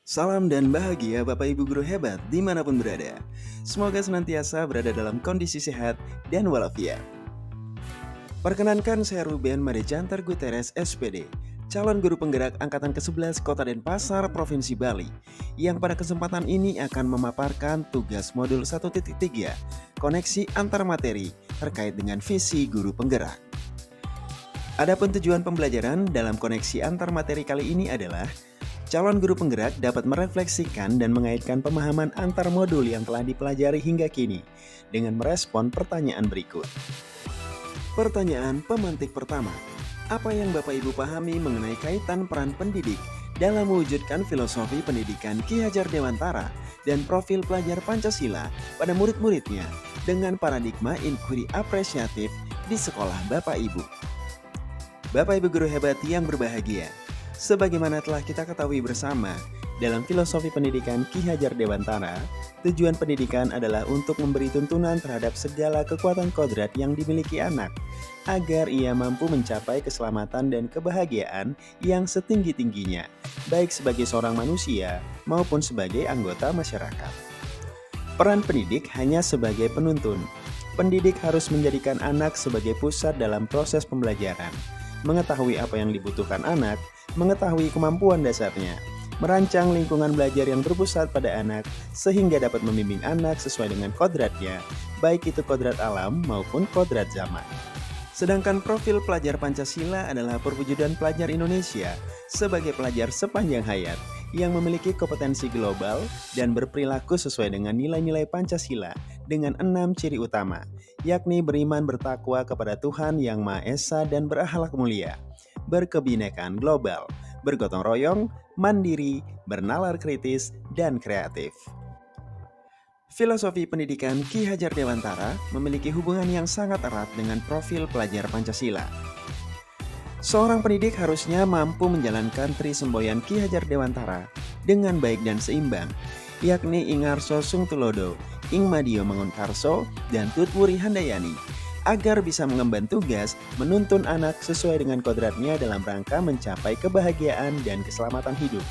Salam dan bahagia Bapak Ibu Guru hebat dimanapun berada. Semoga senantiasa berada dalam kondisi sehat dan walafiat. Perkenankan saya Ruben Madejantar Guterres SPD, calon guru penggerak Angkatan ke-11 Kota Denpasar, Provinsi Bali, yang pada kesempatan ini akan memaparkan tugas modul 1.3, koneksi antar materi terkait dengan visi guru penggerak. Adapun tujuan pembelajaran dalam koneksi antar materi kali ini adalah calon guru penggerak dapat merefleksikan dan mengaitkan pemahaman antar modul yang telah dipelajari hingga kini dengan merespon pertanyaan berikut. Pertanyaan pemantik pertama, apa yang Bapak Ibu pahami mengenai kaitan peran pendidik dalam mewujudkan filosofi pendidikan Ki Hajar Dewantara dan profil pelajar Pancasila pada murid-muridnya dengan paradigma inquiry apresiatif di sekolah Bapak Ibu? Bapak Ibu Guru hebat yang berbahagia, sebagaimana telah kita ketahui bersama, dalam filosofi pendidikan Ki Hajar Dewantara, tujuan pendidikan adalah untuk memberi tuntunan terhadap segala kekuatan kodrat yang dimiliki anak, agar ia mampu mencapai keselamatan dan kebahagiaan yang setinggi-tingginya, baik sebagai seorang manusia maupun sebagai anggota masyarakat. Peran pendidik hanya sebagai penuntun. Pendidik harus menjadikan anak sebagai pusat dalam proses pembelajaran, mengetahui apa yang dibutuhkan anak, mengetahui kemampuan dasarnya, merancang lingkungan belajar yang berpusat pada anak sehingga dapat membimbing anak sesuai dengan kodratnya, baik itu kodrat alam maupun kodrat zaman. Sedangkan profil pelajar Pancasila adalah perwujudan pelajar Indonesia sebagai pelajar sepanjang hayat yang memiliki kompetensi global dan berperilaku sesuai dengan nilai-nilai Pancasila dengan 6 ciri utama, yakni beriman bertakwa kepada Tuhan Yang Maha Esa dan berakhlak mulia, berkebinekaan global, bergotong royong, mandiri, bernalar kritis, dan kreatif. Filosofi pendidikan Ki Hajar Dewantara memiliki hubungan yang sangat erat dengan profil pelajar Pancasila. Seorang pendidik harusnya mampu menjalankan trisemboyan Ki Hajar Dewantara dengan baik dan seimbang, yakni Ingarso Sungtulodo, Ingmadio Mangunkarso, dan Tutwuri Handayani, agar bisa mengemban tugas menuntun anak sesuai dengan kodratnya dalam rangka mencapai kebahagiaan dan keselamatan hidup.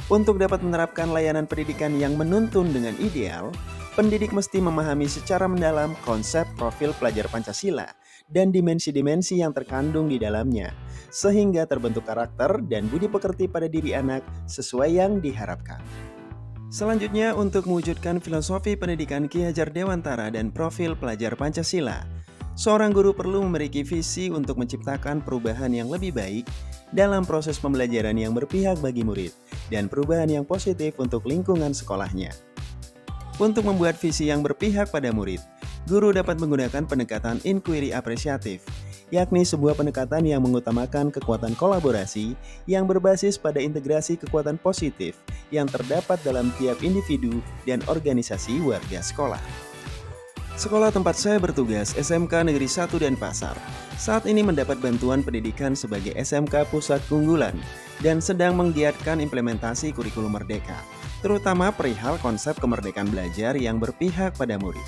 Untuk dapat menerapkan layanan pendidikan yang menuntun dengan ideal, pendidik mesti memahami secara mendalam konsep profil pelajar Pancasila dan dimensi-dimensi yang terkandung di dalamnya, sehingga terbentuk karakter dan budi pekerti pada diri anak sesuai yang diharapkan. Selanjutnya, untuk mewujudkan filosofi pendidikan Ki Hajar Dewantara dan profil pelajar Pancasila, seorang guru perlu memiliki visi untuk menciptakan perubahan yang lebih baik dalam proses pembelajaran yang berpihak bagi murid dan perubahan yang positif untuk lingkungan sekolahnya. Untuk membuat visi yang berpihak pada murid, guru dapat menggunakan pendekatan inquiry apresiatif, yakni sebuah pendekatan yang mengutamakan kekuatan kolaborasi yang berbasis pada integrasi kekuatan positif yang terdapat dalam tiap individu dan organisasi warga sekolah. Sekolah tempat saya bertugas, SMK Negeri 1 Denpasar, saat ini mendapat bantuan pendidikan sebagai SMK Pusat Keunggulan dan sedang menggiatkan implementasi kurikulum merdeka, terutama perihal konsep kemerdekaan belajar yang berpihak pada murid.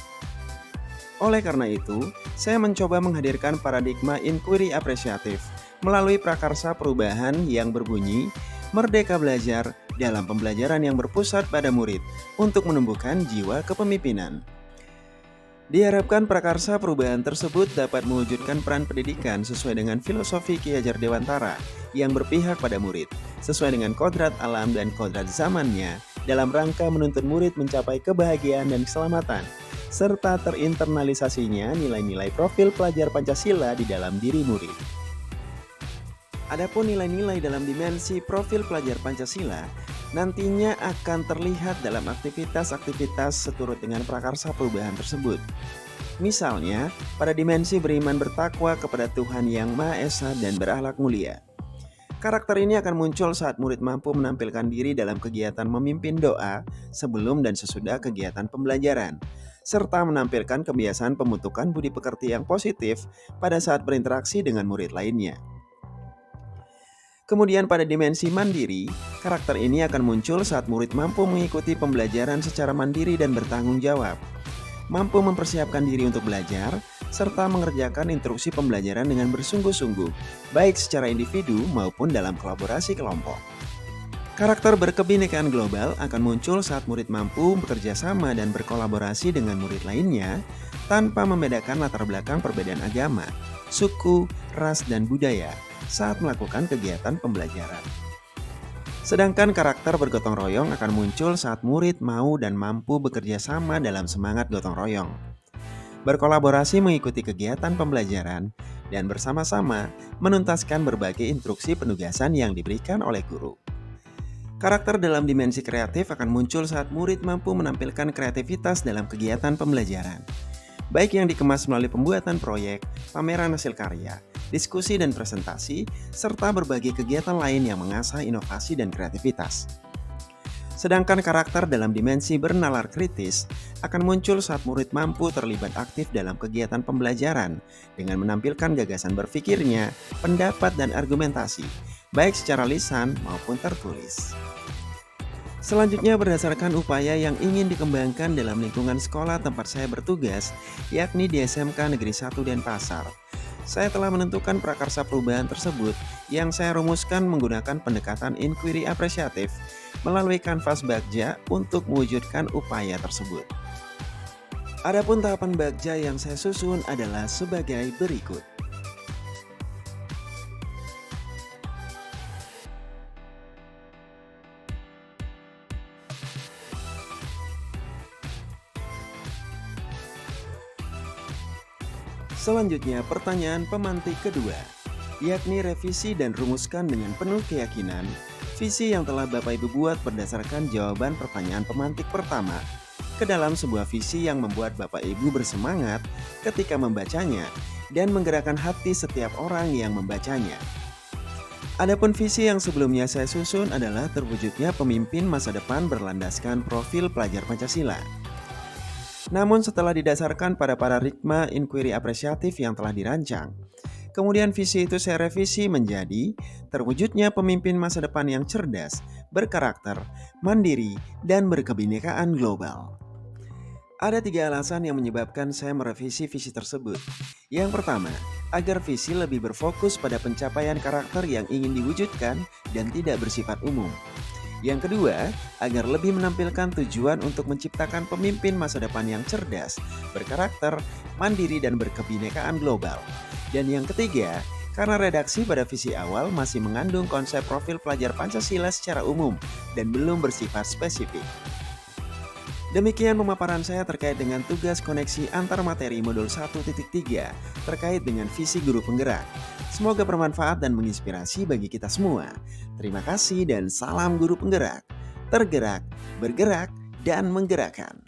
Oleh karena itu, saya mencoba menghadirkan paradigma inquiry apresiatif melalui prakarsa perubahan yang berbunyi Merdeka Belajar dalam pembelajaran yang berpusat pada murid untuk menumbuhkan jiwa kepemimpinan. Diharapkan prakarsa perubahan tersebut dapat mewujudkan peran pendidikan sesuai dengan filosofi Ki Hajar Dewantara yang berpihak pada murid, sesuai dengan kodrat alam dan kodrat zamannya dalam rangka menuntun murid mencapai kebahagiaan dan keselamatan, serta terinternalisasinya nilai-nilai profil pelajar Pancasila di dalam diri murid. Adapun nilai-nilai dalam dimensi profil pelajar Pancasila nantinya akan terlihat dalam aktivitas-aktivitas seturut dengan prakarsa perubahan tersebut. Misalnya, pada dimensi beriman bertakwa kepada Tuhan Yang Maha Esa dan berakhlak mulia. Karakter ini akan muncul saat murid mampu menampilkan diri dalam kegiatan memimpin doa sebelum dan sesudah kegiatan pembelajaran, serta menampilkan kebiasaan pembentukan budi pekerti yang positif pada saat berinteraksi dengan murid lainnya. Kemudian pada dimensi mandiri, karakter ini akan muncul saat murid mampu mengikuti pembelajaran secara mandiri dan bertanggung jawab, mampu mempersiapkan diri untuk belajar, serta mengerjakan instruksi pembelajaran dengan bersungguh-sungguh, baik secara individu maupun dalam kolaborasi kelompok. Karakter berkebinekaan global akan muncul saat murid mampu bekerja sama dan berkolaborasi dengan murid lainnya tanpa membedakan latar belakang perbedaan agama, suku, ras, dan budaya saat melakukan kegiatan pembelajaran. Sedangkan karakter bergotong royong akan muncul saat murid mau dan mampu bekerja sama dalam semangat gotong royong, berkolaborasi mengikuti kegiatan pembelajaran, dan bersama-sama menuntaskan berbagai instruksi penugasan yang diberikan oleh guru. Karakter dalam dimensi kreatif akan muncul saat murid mampu menampilkan kreativitas dalam kegiatan pembelajaran, baik yang dikemas melalui pembuatan proyek, pameran hasil karya, diskusi dan presentasi, serta berbagai kegiatan lain yang mengasah inovasi dan kreativitas. Sedangkan karakter dalam dimensi bernalar kritis akan muncul saat murid mampu terlibat aktif dalam kegiatan pembelajaran dengan menampilkan gagasan berpikirnya, pendapat dan argumentasi, baik secara lisan maupun tertulis. Selanjutnya berdasarkan upaya yang ingin dikembangkan dalam lingkungan sekolah tempat saya bertugas, yakni di SMK Negeri 1 Denpasar. Saya telah menentukan prakarsa perubahan tersebut yang saya rumuskan menggunakan pendekatan inquiry apresiatif melalui kanvas Bagja untuk mewujudkan upaya tersebut. Adapun tahapan Bagja yang saya susun adalah sebagai berikut. Selanjutnya pertanyaan pemantik kedua, yakni revisi dan rumuskan dengan penuh keyakinan visi yang telah Bapak Ibu buat berdasarkan jawaban pertanyaan pemantik pertama ke dalam sebuah visi yang membuat Bapak Ibu bersemangat ketika membacanya dan menggerakkan hati setiap orang yang membacanya. Adapun visi yang sebelumnya saya susun adalah terwujudnya pemimpin masa depan berlandaskan profil pelajar Pancasila. Namun setelah didasarkan pada paradigma inquiry apresiatif yang telah dirancang, kemudian visi itu saya revisi menjadi terwujudnya pemimpin masa depan yang cerdas, berkarakter, mandiri, dan berkebinekaan global. Ada 3 alasan yang menyebabkan saya merevisi visi tersebut. Yang pertama, agar visi lebih berfokus pada pencapaian karakter yang ingin diwujudkan dan tidak bersifat umum. Yang kedua, agar lebih menampilkan tujuan untuk menciptakan pemimpin masa depan yang cerdas, berkarakter, mandiri, dan berkebinekaan global. Dan yang ketiga, karena redaksi pada visi awal masih mengandung konsep profil pelajar Pancasila secara umum dan belum bersifat spesifik. Demikian pemaparan saya terkait dengan tugas koneksi antar materi modul 1.3 terkait dengan visi guru penggerak. Semoga bermanfaat dan menginspirasi bagi kita semua. Terima kasih dan salam guru penggerak. Tergerak, bergerak, dan menggerakkan.